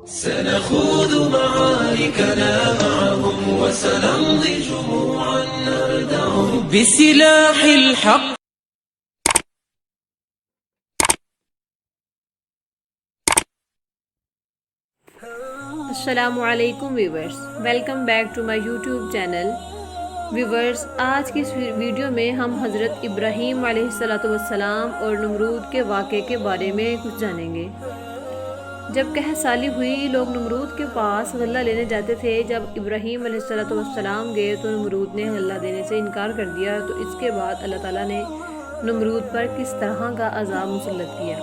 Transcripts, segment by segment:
سنخوض معاركنا معهم وسنمضي جموعا نردعهم بسلاح الحق. السلام علیکم viewers, welcome back to my YouTube channel. Viewers, آج کی اس ویڈیو میں ہم حضرت ابراہیم علیہ السلام اور نمرود کے واقعے کے بارے میں کچھ جانیں گے. جب قحط سالی ہوئی، لوگ نمرود کے پاس غلہ لینے جاتے تھے. جب ابراہیم علیہ السلام گئے تو نمرود نے غلہ دینے سے انکار کر دیا. تو اس کے بعد اللہ تعالیٰ نے نمرود پر کس طرح کا عذاب مسلط کیا.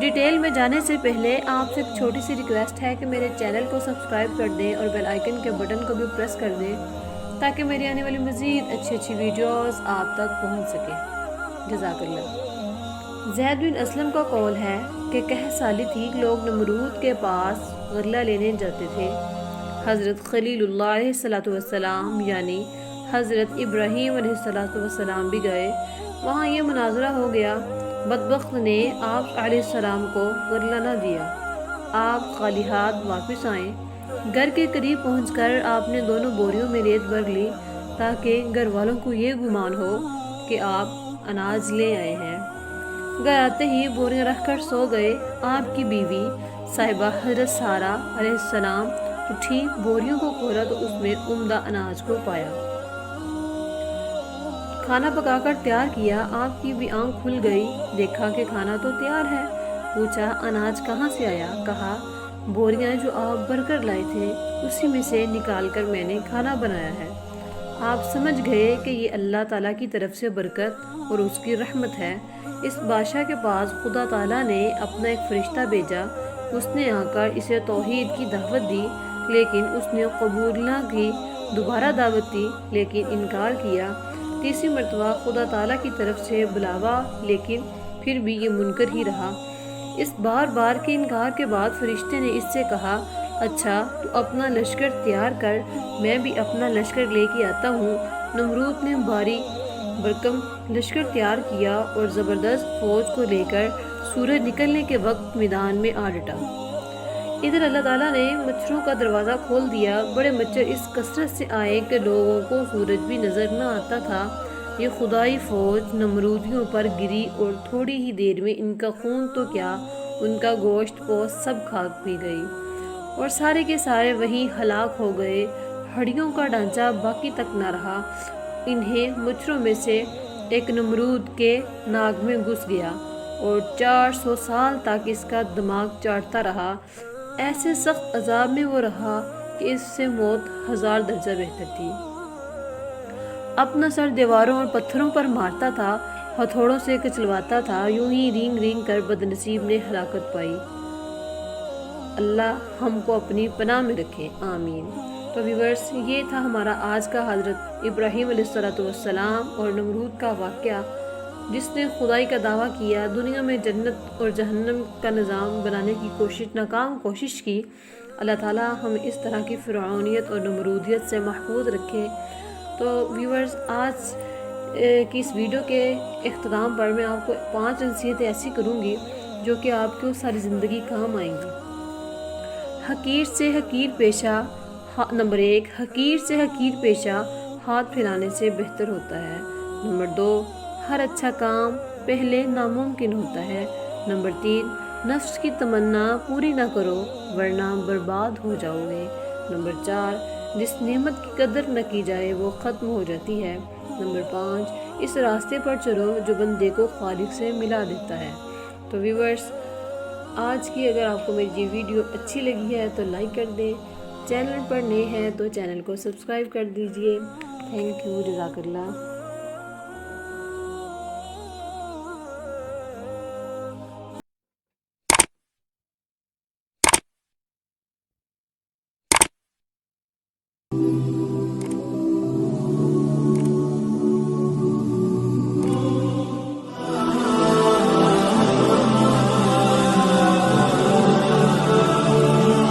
ڈیٹیل میں جانے سے پہلے آپ سے ایک چھوٹی سی ریکویسٹ ہے کہ میرے چینل کو سبسکرائب کر دیں اور بیل آئیکن کے بٹن کو بھی پریس کر دیں تاکہ میری آنے والی مزید اچھی ویڈیوز آپ تک پہنچ سکیں. جزاک اللہ. زید بن اسلم کا قول ہے کہ قحط سالی تھی، لوگ نمرود کے پاس غلہ لینے جاتے تھے. حضرت خلیل اللہ علیہ السلام یعنی حضرت ابراہیم علیہ السلام بھی گئے. وہاں یہ مناظرہ ہو گیا. بدبخت نے آپ علیہ السلام کو غلہ نہ دیا. آپ خالی ہاتھ واپس آئیں. گھر کے قریب پہنچ کر آپ نے دونوں بوریوں میں ریت بھر لی تاکہ گھر والوں کو یہ گمان ہو کہ آپ اناج لے آئے ہیں. گھر آتے ہی بوریاں رکھ کر سو گئے. آپ کی بیوی صاحبہ حضرت سارہ علیہ السلام اٹھی، بوریوں کو کھولا تو اس میں عمدہ اناج کو پایا. کھانا پکا کر تیار کیا. آپ کی بھی آنکھ کھل گئی، دیکھا کہ کھانا تو تیار ہے. پوچھا اناج کہاں سے آیا؟ کہا بوریاں جو آپ بھر کر لائے تھے اسی میں سے نکال کر میں نے کھانا بنایا ہے. آپ سمجھ گئے کہ یہ اللہ تعالیٰ کی طرف سے برکت اور اس کی رحمت ہے. اس بادشاہ کے پاس خدا تعالیٰ نے اپنا ایک فرشتہ بھیجا. اس نے آ کر اسے توحید کی دعوت دی لیکن اس نے قبول نہ کی. دوبارہ دعوت دی لیکن انکار کیا. تیسری مرتبہ خدا تعالیٰ کی طرف سے بلاوا لیکن پھر بھی یہ منکر ہی رہا. اس بار بار کے انکار کے بعد فرشتے نے اس سے کہا اچھا تو اپنا لشکر تیار کر، میں بھی اپنا لشکر لے کے آتا ہوں. نمرود نے بھاری بھرکم لشکر تیار کیا اور زبردست فوج کو لے کر سورج نکلنے کے وقت میدان میں آ ڈٹا. ادھر اللہ تعالیٰ نے مچھروں کا دروازہ کھول دیا. بڑے مچھر اس کثرت سے آئے کہ لوگوں کو سورج بھی نظر نہ آتا تھا. یہ خدائی فوج نمرودیوں پر گری اور تھوڑی ہی دیر میں ان کا خون تو کیا، ان کا گوشت پوست سب کھاک پی گئی اور سارے کے سارے وہیں ہلاک ہو گئے. ہڈیوں کا ڈھانچہ باقی تک نہ رہا. انہیں مچھروں میں سے ایک نمرود کے ناک میں گھس گیا اور 400 سال تک اس کا دماغ چاٹتا رہا. ایسے سخت عذاب میں وہ رہا کہ اس سے موت 1000 درجہ بہتر تھی. اپنا سر دیواروں اور پتھروں پر مارتا تھا، ہتھوڑوں سے کچلواتا تھا. یوں ہی رینگ رینگ کر بدنصیب نے ہلاکت پائی. اللہ ہم کو اپنی پناہ میں رکھے، آمین. تو ویورز، یہ تھا ہمارا آج کا حضرت ابراہیم علیہ السلام اور نمرود کا واقعہ، جس نے خدائی کا دعویٰ کیا، دنیا میں جنت اور جہنم کا نظام بنانے کی ناکام کوشش کی. اللہ تعالیٰ ہم اس طرح کی فرعونیت اور نمرودیت سے محفوظ رکھے. تو ویورز، آج کی اس ویڈیو کے اختتام پر میں آپ کو 5 نصیحتیں ایسی کروں گی جو کہ آپ کو ساری زندگی کام آئیں گی. حقیر سے حقیر پیشہ. نمبر 1، حقیر سے حقیر پیشہ ہاتھ پھیلانے سے بہتر ہوتا ہے. نمبر 2، ہر اچھا کام پہلے ناممکن ہوتا ہے. نمبر 3، نفس کی تمنا پوری نہ کرو ورنہ برباد ہو جاؤ گے. نمبر 4، جس نعمت کی قدر نہ کی جائے وہ ختم ہو جاتی ہے. نمبر 5، اس راستے پر چلو جو بندے کو خالق سے ملا دیتا ہے. تو ویورز، آج کی اگر آپ کو میری یہ ویڈیو اچھی لگی ہے تو لائک کر دیں. چینل پر نئے ہیں تو چینل کو سبسکرائب کر دیجئے. Thank you. جزاک اللہ.